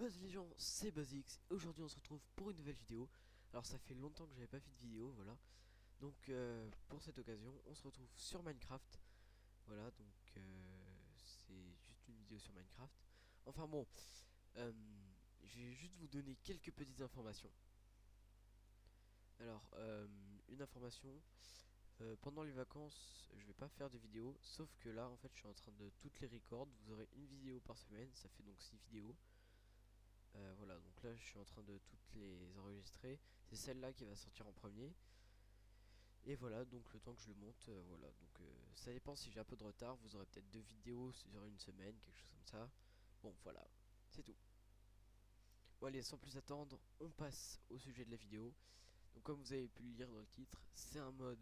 Buzz les gens, c'est BuzzX. Aujourd'hui on se retrouve pour une nouvelle vidéo. Alors ça fait longtemps que j'avais pas fait de vidéo, voilà. Donc pour cette occasion on se retrouve sur Minecraft. Voilà, donc c'est juste une vidéo sur Minecraft. Enfin bon, euh, je vais juste vous donner quelques petites informations. Alors une information, pendant les vacances je vais pas faire de vidéo. Sauf que là en fait je suis en train de toutes les records. Vous aurez une vidéo par semaine, ça fait donc 6 vidéos. Voilà, donc là je suis en train de toutes les enregistrer. C'est celle-là qui va sortir en premier. Et voilà, donc le temps que je le monte, voilà. Donc ça dépend si j'ai un peu de retard. Vous aurez peut-être 2 vidéos sur une semaine, quelque chose comme ça. Bon, voilà, c'est tout. Bon, allez, sans plus attendre, on passe au sujet de la vidéo. Donc comme vous avez pu le lire dans le titre, c'est un mode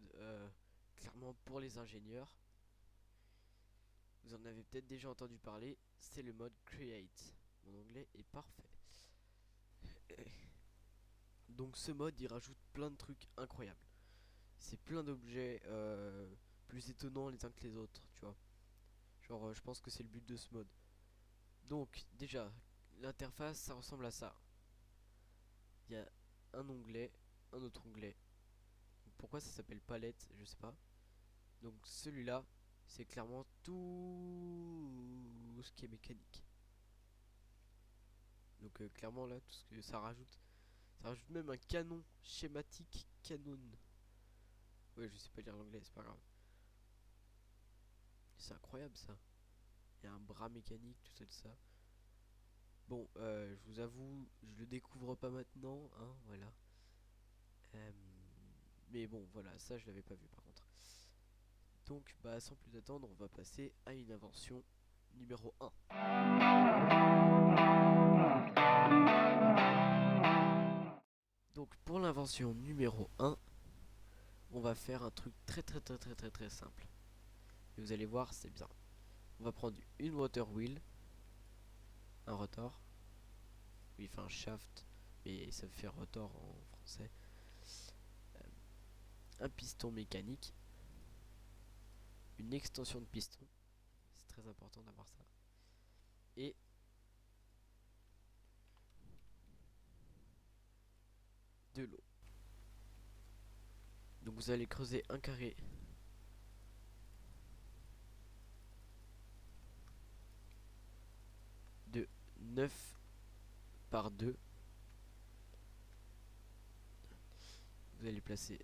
clairement pour les ingénieurs. Vous en avez peut-être déjà entendu parler, c'est le mode Create. Mon anglais est parfait. Donc ce mode il rajoute plein de trucs incroyables. C'est plein d'objets plus étonnants les uns que les autres, tu vois. Genre je pense que c'est le but de ce mode. Donc déjà, l'interface ça ressemble à ça. Il y a un onglet, un autre onglet. Donc, pourquoi ça s'appelle palette, je sais pas. Donc celui-là, c'est clairement tout ce qui est mécanique. Donc clairement là, tout ce que ça rajoute même un canon schématique canon. Ouais, je sais pas lire l'anglais, c'est pas grave. C'est incroyable ça. Il y a un bras mécanique, tout ça. Bon, je vous avoue, je le découvre pas maintenant, hein, voilà. Euh, mais bon, voilà, ça je l'avais pas vu par contre. Donc, bah, sans plus attendre, on va passer à une invention numéro 1. Donc, pour l'invention numéro 1, on va faire un truc très simple. Et vous allez voir, c'est bien. On va prendre une water wheel, un rotor, oui, enfin shaft, mais ça fait rotor en français. Un piston mécanique, une extension de piston, c'est très important d'avoir ça, et de l'eau. Donc vous allez creuser un carré de 9 par 2. Vous allez placer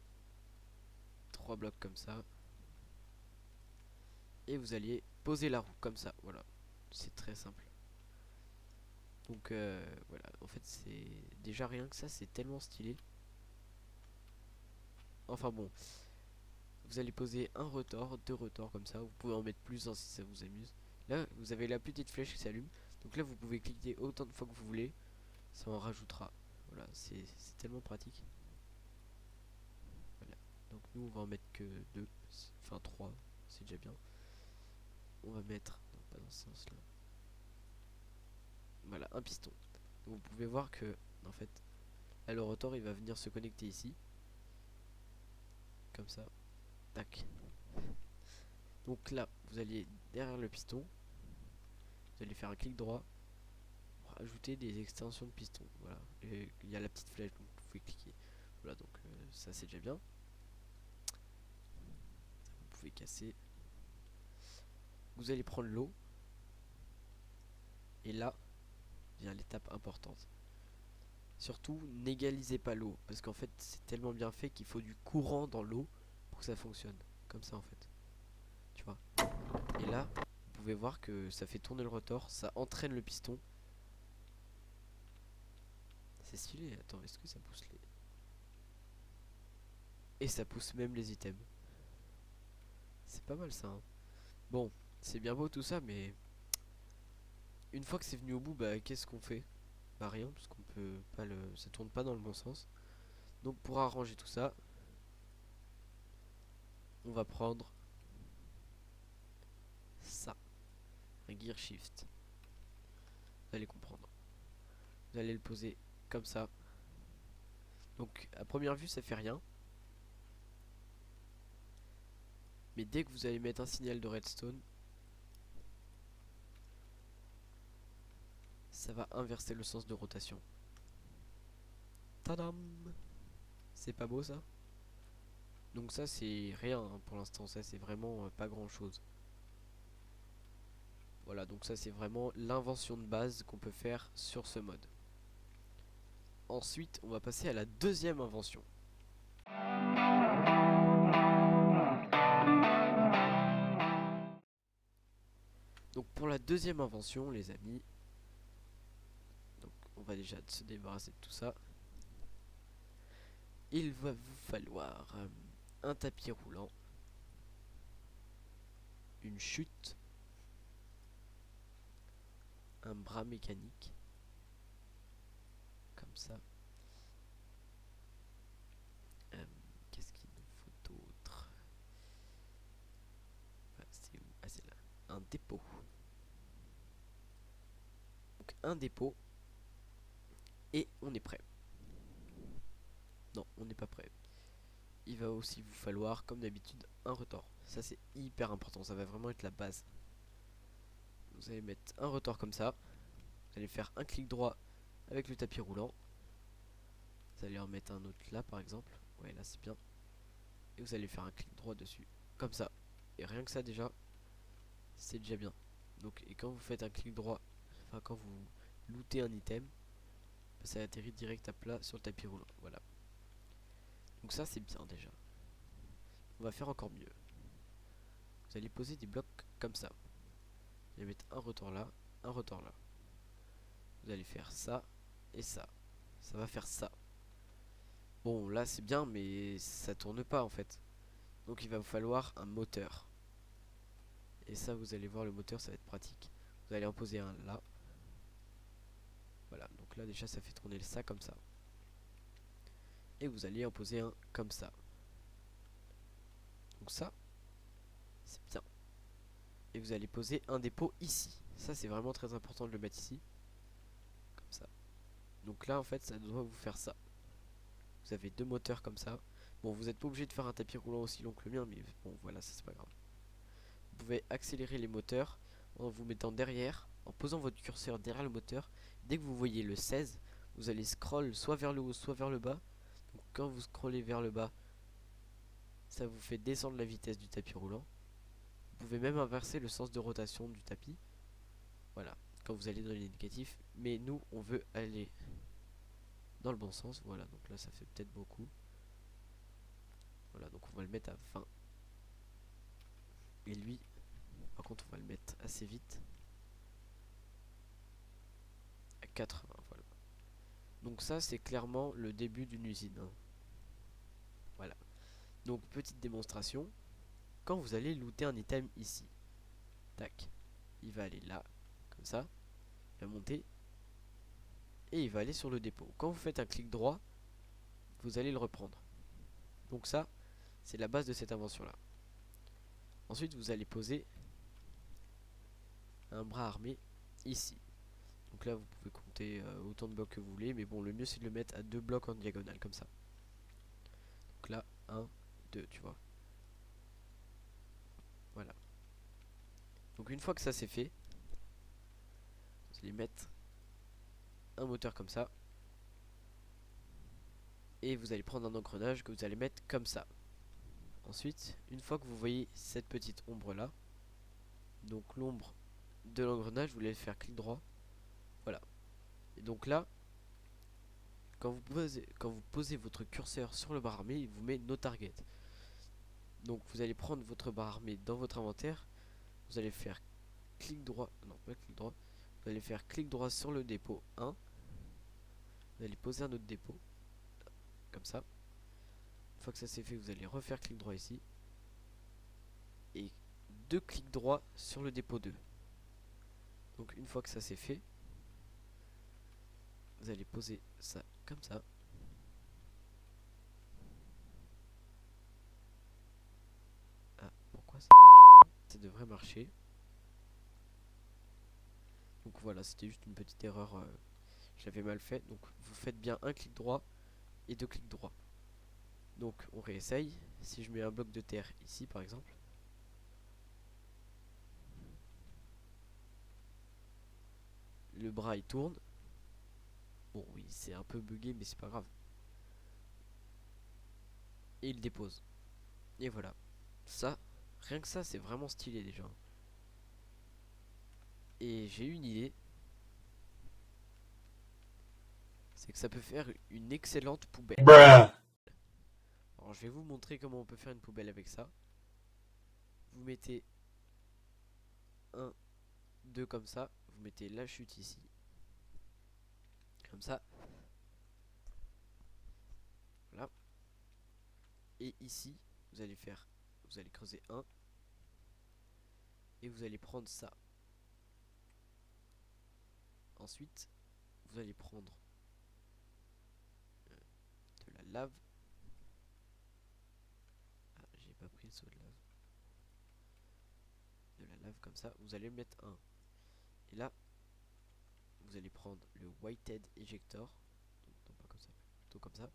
3 blocs comme ça. Et vous allez poser la roue comme ça. Voilà. C'est très simple. Donc voilà. En fait c'est déjà rien que ça. C'est tellement stylé. Enfin bon. Vous allez poser un rotor, 2 rotors comme ça. Vous pouvez en mettre plus hein, si ça vous amuse. Là vous avez la petite flèche qui s'allume. Donc là vous pouvez cliquer autant de fois que vous voulez. Ça en rajoutera. Voilà. C'est tellement pratique. Voilà. Donc nous on va en mettre que 2. Enfin 3. C'est déjà bien. On va mettre. Non, pas dans ce sens là. Voilà, un piston. Donc vous pouvez voir que, en fait, là, le rotor il va venir se connecter ici. Comme ça. Tac. Donc là, vous allez derrière le piston. Vous allez faire un clic droit pour ajouter des extensions de piston. Voilà. Et il y a la petite flèche, donc vous pouvez cliquer. Voilà, donc ça c'est déjà bien. Vous pouvez casser. Vous allez prendre l'eau. Et là vient l'étape importante. Surtout, n'égalisez pas l'eau. Parce qu'en fait, c'est tellement bien fait qu'il faut du courant dans l'eau pour que ça fonctionne. Comme ça en fait. Tu vois. Et là, vous pouvez voir que ça fait tourner le rotor, ça entraîne le piston. C'est stylé, attends, est-ce que ça pousse les... Et ça pousse même les items. C'est pas mal ça, hein. Bon, c'est bien beau tout ça, mais... Une fois que c'est venu au bout, bah qu'est-ce qu'on fait? Bah rien, parce qu'on peut pas le... Ça tourne pas dans le bon sens. Donc pour arranger tout ça, on va prendre ça. Un gear shift. Vous allez comprendre. Vous allez le poser comme ça. Donc à première vue ça fait rien. Mais dès que vous allez mettre un signal de redstone, ça va inverser le sens de rotation. Tadam! C'est pas beau ça? Donc ça c'est rien hein, pour l'instant, ça c'est vraiment pas grand chose. Voilà, donc ça c'est vraiment l'invention de base qu'on peut faire sur ce mode. Ensuite on va passer à la deuxième invention. Donc pour la deuxième invention les amis, donc on va déjà se débarrasser de tout ça. Il va vous falloir un tapis roulant, une chute, un bras mécanique, comme ça. Qu'est-ce qu'il nous faut d'autre? C'est où? Ah c'est là. Un dépôt. Donc un dépôt. Et on est prêt. Non, on n'est pas prêt. Il va aussi vous falloir, comme d'habitude, un retors. Ça c'est hyper important, ça va vraiment être la base. Vous allez mettre un retors comme ça. Vous allez faire un clic droit avec le tapis roulant. Vous allez en mettre un autre là par exemple. Ouais, là c'est bien. Et vous allez faire un clic droit dessus, comme ça. Et rien que ça déjà, c'est déjà bien. Donc, et quand vous faites un clic droit, enfin quand vous lootez un item, ça atterrit direct à plat sur le tapis roulant. Voilà. Donc ça c'est bien déjà. On va faire encore mieux. Vous allez poser des blocs comme ça. Vous allez mettre un retors là, un retors là. Vous allez faire ça et ça. Ça va faire ça. Bon là c'est bien mais ça tourne pas en fait. Donc il va vous falloir un moteur. Et ça vous allez voir le moteur ça va être pratique. Vous allez en poser un là. Voilà, donc là déjà ça fait tourner ça comme ça. Et vous allez en poser un comme ça. Donc ça, c'est bien. Et vous allez poser un dépôt ici. Ça c'est vraiment très important de le mettre ici. Comme ça. Donc là en fait ça doit vous faire ça. Vous avez deux moteurs comme ça. Bon vous n'êtes pas obligé de faire un tapis roulant aussi long que le mien. Mais bon voilà, ça c'est pas grave. Vous pouvez accélérer les moteurs en vous mettant derrière. En posant votre curseur derrière le moteur. Dès que vous voyez le 16, vous allez scroll soit vers le haut soit vers le bas. Donc quand vous scrollez vers le bas, ça vous fait descendre la vitesse du tapis roulant. Vous pouvez même inverser le sens de rotation du tapis. Voilà, quand vous allez dans les négatifs. Mais nous, on veut aller dans le bon sens. Voilà, donc là, ça fait peut-être beaucoup. Voilà, donc on va le mettre à 20. Et lui, par contre, on va le mettre assez vite. À 80, voilà. Donc ça, c'est clairement le début d'une usine. Hein. Voilà. Donc, petite démonstration. Quand vous allez looter un item ici, tac, il va aller là, comme ça, il va monter, et il va aller sur le dépôt. Quand vous faites un clic droit, vous allez le reprendre. Donc ça, c'est la base de cette invention là. Ensuite vous allez poser un bras armé ici. Donc là vous pouvez compter autant de blocs que vous voulez, mais bon le mieux c'est de le mettre à 2 blocs en diagonale comme ça. Donc là 1, 2 tu vois. Voilà. Donc une fois que ça c'est fait, vous allez mettre un moteur comme ça. Et vous allez prendre un engrenage que vous allez mettre comme ça. Ensuite, une fois que vous voyez cette petite ombre là, donc l'ombre de l'engrenage, vous allez faire clic droit. Voilà. Et donc là, quand vous posez votre curseur sur le bar armé, il vous met no target. Donc vous allez prendre votre bar armé dans votre inventaire. Vous allez faire clic droit. Non, pas clic droit. Vous allez faire clic droit sur le dépôt 1. Vous allez poser un autre dépôt. Comme ça. Une fois que ça c'est fait, vous allez refaire clic droit ici. Et deux clics droits sur le dépôt 2. Donc une fois que ça c'est fait, vous allez poser ça comme ça. Ah, pourquoi ça marche pas? Ça devrait marcher. Donc voilà, c'était juste une petite erreur. J'avais mal fait. Donc vous faites bien un clic droit et deux clics droits. Donc on réessaye. Si je mets un bloc de terre ici par exemple. le bras il tourne. Bon oui, c'est un peu bugué mais c'est pas grave. Et il dépose. Et voilà. Ça, rien que ça, c'est vraiment stylé déjà. Et j'ai eu une idée. C'est que ça peut faire une excellente poubelle. Bruh. Alors je vais vous montrer comment on peut faire une poubelle avec ça. Vous mettez un, deux comme ça. Vous mettez la chute ici. Comme ça. Voilà. Et ici, vous allez faire, vous allez creuser un. Et vous allez prendre ça. Ensuite, vous allez prendre de la lave. Ah, j'ai pas pris le seau de lave. De la lave comme ça. Vous allez mettre un. Et là, vous allez prendre le Whitehead Ejector. Non, pas comme ça, plutôt comme ça.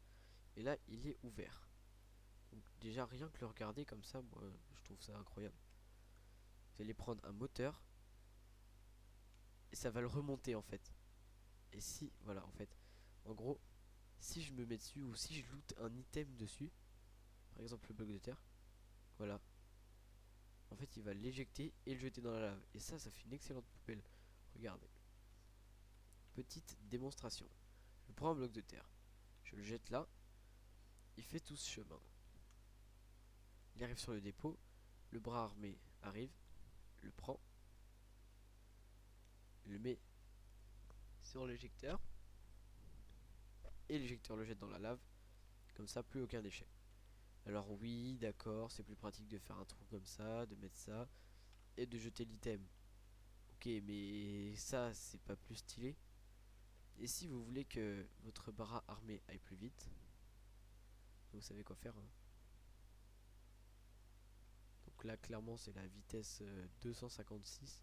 Et là, il est ouvert. Donc déjà, rien que le regarder comme ça, moi, je trouve ça incroyable. Vous allez prendre un moteur. Et ça va le remonter en fait. Et si, voilà, en fait, en gros, si je me mets dessus ou si je loot un item dessus, par exemple le bloc de terre, voilà, en fait il va l'éjecter et le jeter dans la lave. Et ça fait une excellente poubelle. Regardez. Petite démonstration. Je prends un bloc de terre, je le jette là, il fait tout ce chemin. Il arrive sur le dépôt, le bras armé arrive, le prend, le met sur l'éjecteur, et l'éjecteur le jette dans la lave, comme ça plus aucun déchet. Alors oui, d'accord, c'est plus pratique de faire un trou comme ça, de mettre ça, et de jeter l'item. Ok, mais ça, c'est pas plus stylé. Et si vous voulez que votre bras armé aille plus vite, vous savez quoi faire, hein. Donc là, clairement, c'est la vitesse 256.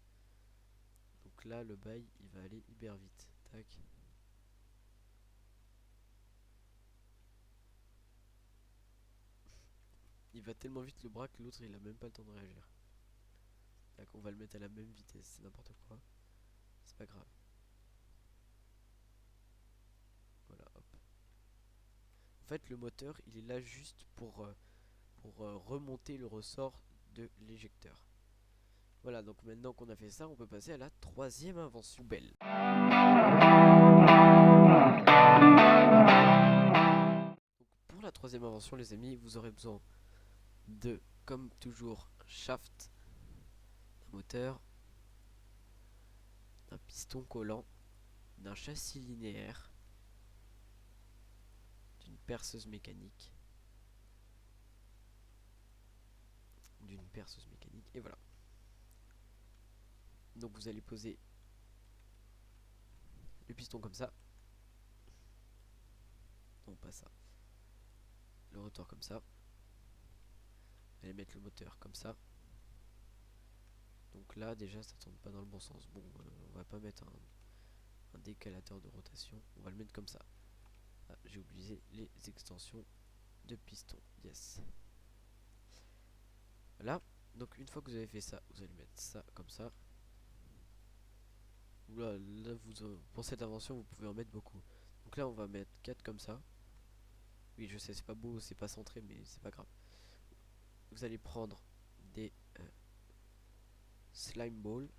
Donc là, le bail, il va aller hyper vite. Tac. Il va tellement vite le bras que l'autre, il a même pas le temps de réagir. Tac, on va le mettre à la même vitesse, c'est n'importe quoi. C'est pas grave. Voilà, hop. En fait, le moteur, il est là juste pour remonter le ressort de l'éjecteur. Voilà, donc maintenant qu'on a fait ça, on peut passer à la troisième invention poubelle. Donc, pour la troisième invention, les amis, vous aurez besoin de, comme toujours, un shaft, d'un moteur, d'un piston collant, d'un châssis linéaire, d'une perceuse mécanique, et voilà. Donc vous allez poser le piston comme ça. Non, pas ça. Le rotor comme ça. Vous allez mettre le moteur comme ça. Donc là, déjà, ça tourne pas dans le bon sens. Bon, on va pas mettre un décalateur de rotation. On va le mettre comme ça. Ah, j'ai oublié les extensions de piston. Yes. Voilà. Donc une fois que vous avez fait ça, vous allez mettre ça comme ça. Là, pour cette invention, vous pouvez en mettre beaucoup. Donc là, on va mettre 4 comme ça. Oui, je sais, c'est pas beau, c'est pas centré, mais c'est pas grave. Vous allez prendre des slime balls.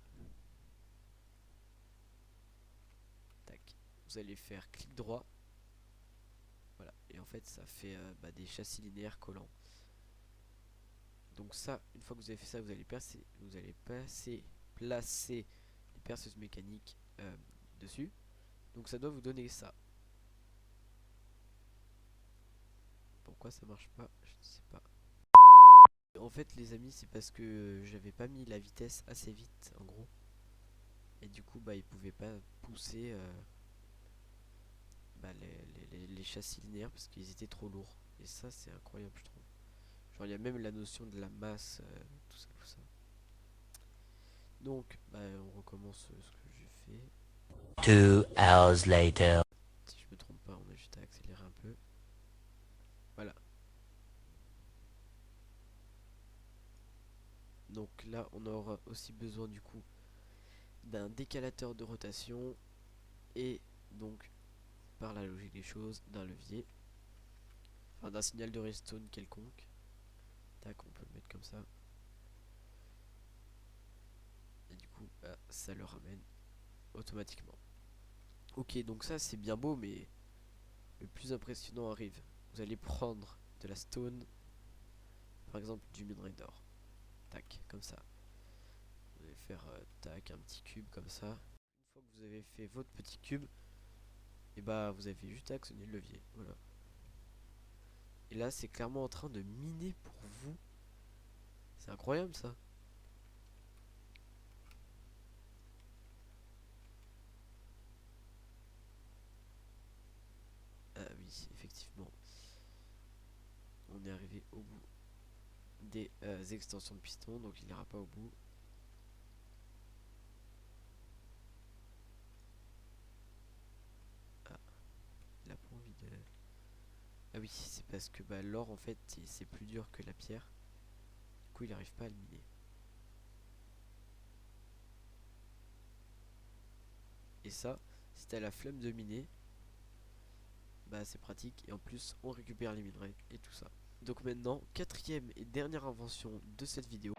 Tac. Vous allez faire clic droit. Voilà. Et en fait, ça fait des châssis linéaires collants. Donc ça, une fois que vous avez fait ça, placer les perceuses mécaniques dessus. Donc ça doit vous donner ça. Pourquoi ça marche pas? Je ne sais pas. En fait, les amis, c'est parce que j'avais pas mis la vitesse assez vite, en gros. Et du coup, il pouvait pas pousser les châssis linéaires parce qu'ils étaient trop lourds. Et ça, c'est incroyable, je trouve. Genre, il y a même la notion de la masse, tout ça, tout ça. Donc, on recommence ce que j'ai fait. 2 hours later. Si je me trompe pas, on a juste à accélérer un peu. Voilà. Donc là, on aura aussi besoin du coup d'un décalateur de rotation, et donc par la logique des choses d'un levier, enfin d'un signal de redstone quelconque. Tac, on peut le mettre comme ça. Et du coup, bah, ça le ramène automatiquement. Ok, donc ça c'est bien beau, mais le plus impressionnant arrive. Vous allez prendre de la stone, par exemple du minerai d'or. Tac, comme ça. Vous allez faire tac, un petit cube comme ça. Une fois que vous avez fait votre petit cube, et bah vous avez juste à actionner le levier. Voilà. Et là c'est clairement en train de miner pour vous. C'est incroyable ça. Ah oui, effectivement. On est arrivé au bout des extensions de piston, donc il n'ira pas au bout. Ah, il a pas envie de... Ah oui, c'est parce que bah, l'or en fait c'est plus dur que la pierre. Du coup il n'arrive pas à le miner. Et ça, si t'as la flemme de miner, bah c'est pratique. Et en plus on récupère les minerais et tout ça. Donc maintenant, quatrième et dernière invention de cette vidéo.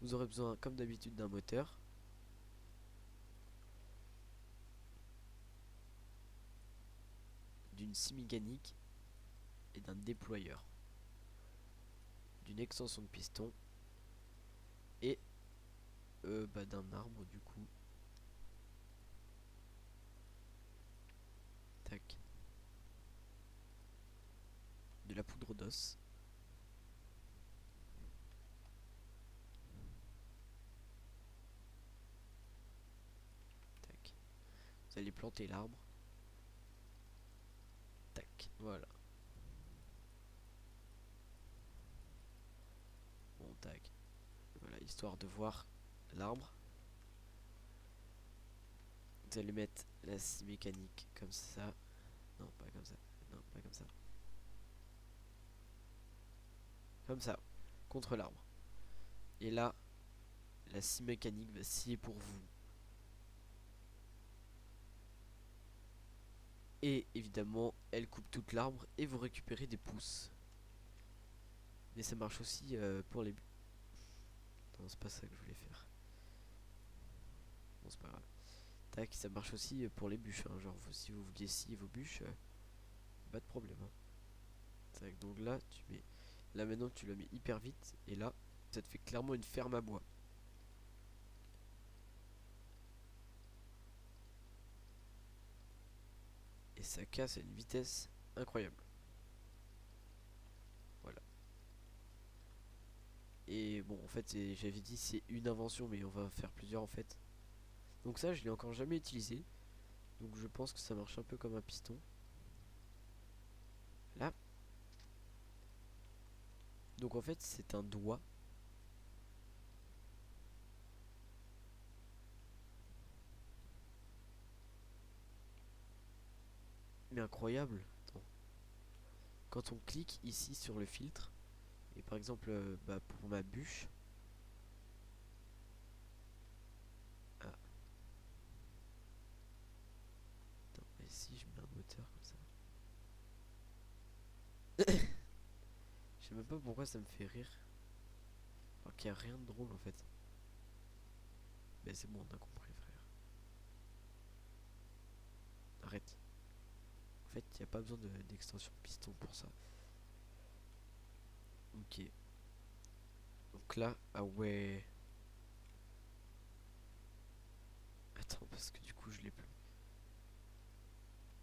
Vous aurez besoin comme d'habitude d'un moteur. D'une scie mécanique et d'un déployeur. D'une extension de piston et bah, d'un arbre du coup. Tac. De la poudre d'os. Tac. Vous allez planter l'arbre. Tac. Voilà. Bon, tac. Voilà, histoire de voir l'arbre. Vous allez mettre la scie mécanique comme ça. Non, pas comme ça. Non, pas comme ça. Comme ça. Contre l'arbre. Et là, la scie mécanique va scier pour vous. Et évidemment, elle coupe toute l'arbre et vous récupérez des pousses. Mais ça marche aussi pour les... Non, c'est pas ça que je voulais faire. Bon, c'est pas grave. Tac, ça marche aussi pour les bûches. Hein. Genre, si vous vouliez scier vos bûches, pas de problème. Hein. Tac, donc là, tu mets... Là, maintenant, tu la mets hyper vite. Et là, ça te fait clairement une ferme à bois. Et ça casse à une vitesse incroyable. Voilà. Et bon, en fait, j'avais dit c'est une invention, mais on va faire plusieurs en fait. Donc ça, je l'ai encore jamais utilisé. Donc je pense que ça marche un peu comme un piston. Là. Donc en fait, c'est un doigt. Mais incroyable. Attends. Quand on clique ici sur le filtre, et par exemple, bah, pour ma bûche. Ah. Attends, et si je mets un moteur comme ça. Je sais même pas pourquoi ça me fait rire. Alors qu'il n'y a rien de drôle en fait. Mais c'est bon, on a compris, frère. Arrête. En fait, il n'y a pas besoin d'extension piston pour ça. Ok. Donc là, ah ouais. Attends, parce que du coup, je l'ai plus.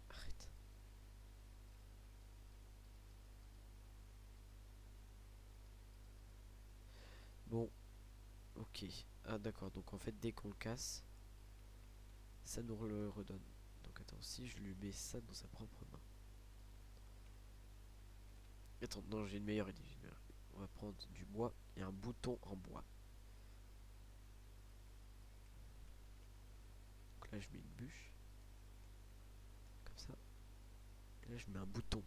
Arrête. Bon, ok. Ah d'accord, donc en fait, dès qu'on le casse, ça nous le redonne. Donc attends, si je lui mets ça dans sa propre main. Attends, non, j'ai une meilleure idée. On va prendre du bois et un bouton en bois. Donc là, je mets une bûche. Comme ça. Et là, je mets un bouton.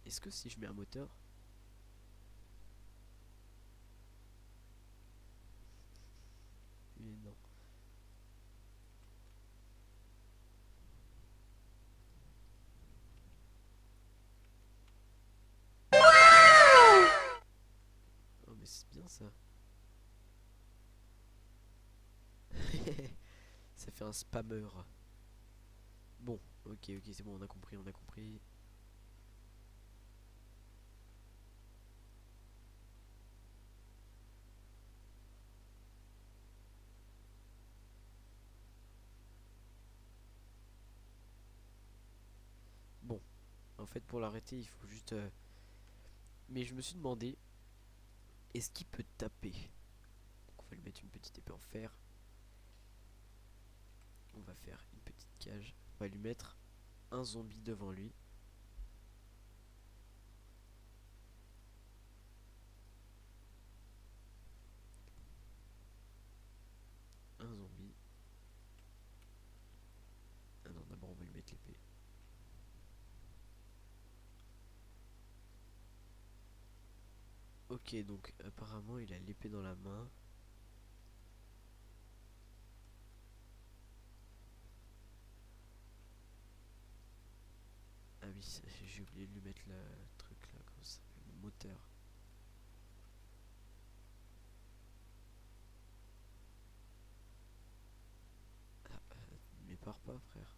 Est-ce que si je mets un moteur... Ça fait un spammer. Bon, ok, c'est bon, on a compris. Bon, en fait, pour l'arrêter, il faut juste... Mais je me suis demandé, est-ce qu'il peut taper? Donc on va lui mettre une petite épée en fer. On va faire une petite cage. On va lui mettre un zombie devant lui. Un zombie. Ah non, d'abord on va lui mettre l'épée. Ok, donc apparemment il a l'épée dans la main. Ah oui, j'ai oublié de lui mettre le truc là, comme ça, le moteur. Mais pars pas, frère.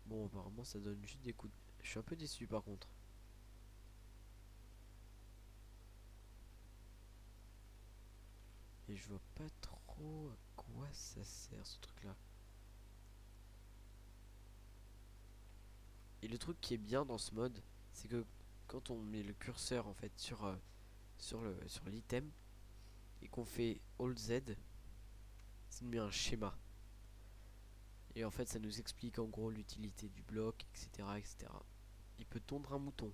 Bon, apparemment ça donne juste des coups de... Je suis un peu déçu par contre. Et je vois pas trop à quoi ça sert ce truc là. Et le truc qui est bien dans ce mode, c'est que quand on met le curseur en fait sur l'item et qu'on fait Alt Z, ça nous met un schéma. Et en fait ça nous explique en gros l'utilité du bloc, etc. Il peut tondre un mouton.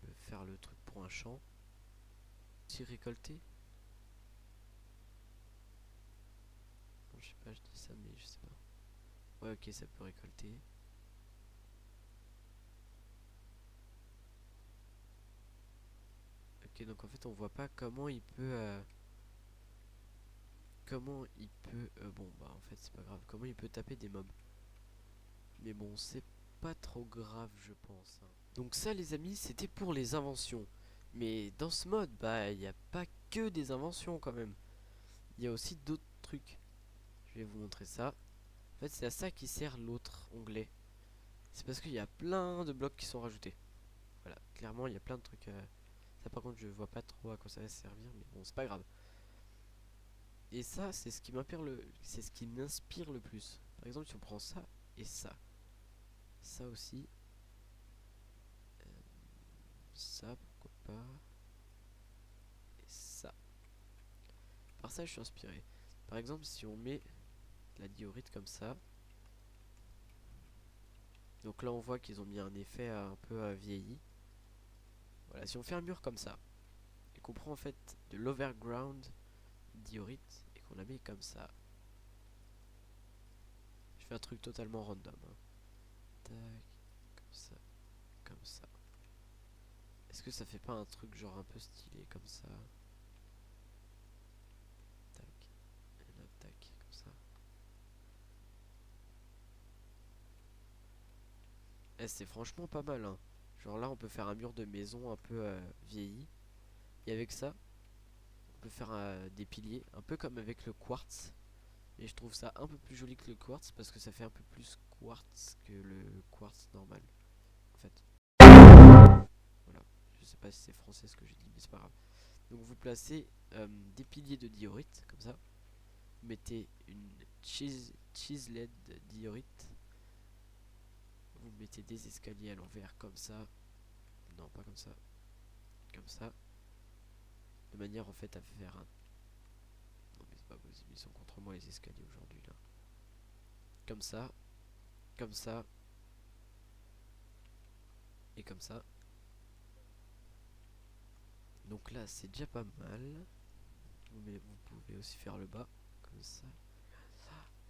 Il peut faire le truc pour un champ. Si récolter. Non, je sais pas, je dis ça mais je sais pas. Ouais, ok, ça peut récolter. Ok, donc en fait on voit pas comment il peut bon bah en fait c'est pas grave, comment il peut taper des mobs. Mais bon, c'est pas trop grave je pense, hein. Donc ça les amis, c'était pour les inventions. Mais dans ce mode, bah il n'y a pas que des inventions quand même. Il y a aussi d'autres trucs. Je vais vous montrer ça. En fait c'est à ça qui sert l'autre onglet. C'est parce qu'il y a plein de blocs qui sont rajoutés. Voilà, clairement il y a plein de trucs. Ça par contre je vois pas trop à quoi ça va servir, mais bon c'est pas grave. Et ça c'est ce qui m'inspire le plus. Par exemple si on prend ça et ça. Ça aussi. Ça pourquoi pas. Et ça. Par ça je suis inspiré. Par exemple si on met la diorite comme ça. Donc là on voit qu'ils ont mis un effet un peu vieilli. Voilà, si on fait un mur comme ça et qu'on prend en fait de l'overground diorite et qu'on la met comme ça. Je fais un truc totalement random, hein. Tac, comme ça, comme ça. Est-ce que ça fait pas un truc genre un peu stylé comme ça? Tac, et là tac, comme ça. Eh, c'est franchement pas mal, hein. Genre là on peut faire un mur de maison un peu vieilli. Et avec ça, on peut faire des piliers, un peu comme avec le quartz. Et je trouve ça un peu plus joli que le quartz parce que ça fait un peu plus quartz que le quartz normal. En fait. Voilà. Je sais pas si c'est français ce que j'ai dit, mais c'est pas grave. Donc vous placez des piliers de diorite, comme ça. Vous mettez une chiseled diorite. Vous mettez des escaliers à l'envers, comme ça. Non, pas comme ça. Comme ça. De manière en fait à faire un... Non mais c'est pas possible, ils sont contre moi les escaliers aujourd'hui là. Comme ça. Comme ça. Et comme ça. Donc là c'est déjà pas mal. Mais vous pouvez aussi faire le bas. Comme ça.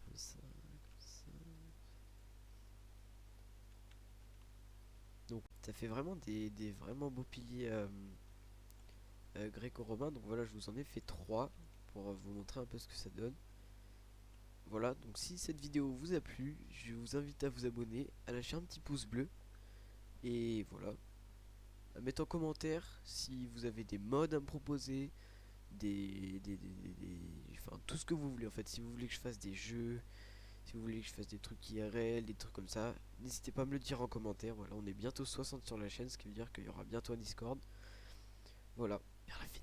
Comme ça. Comme ça. Donc ça fait vraiment des vraiment beaux piliers gréco-romains. Donc voilà, je vous en ai fait 3 pour vous montrer un peu ce que ça donne. Voilà, donc si cette vidéo vous a plu, je vous invite à vous abonner, à lâcher un petit pouce bleu. Et voilà, à mettre en commentaire si vous avez des mods à me proposer, enfin tout ce que vous voulez en fait. Si vous voulez que je fasse des jeux, si vous voulez que je fasse des trucs IRL, des trucs comme ça, n'hésitez pas à me le dire en commentaire. Voilà, on est bientôt 60 sur la chaîne, ce qui veut dire qu'il y aura bientôt un Discord. Voilà, vers la fin.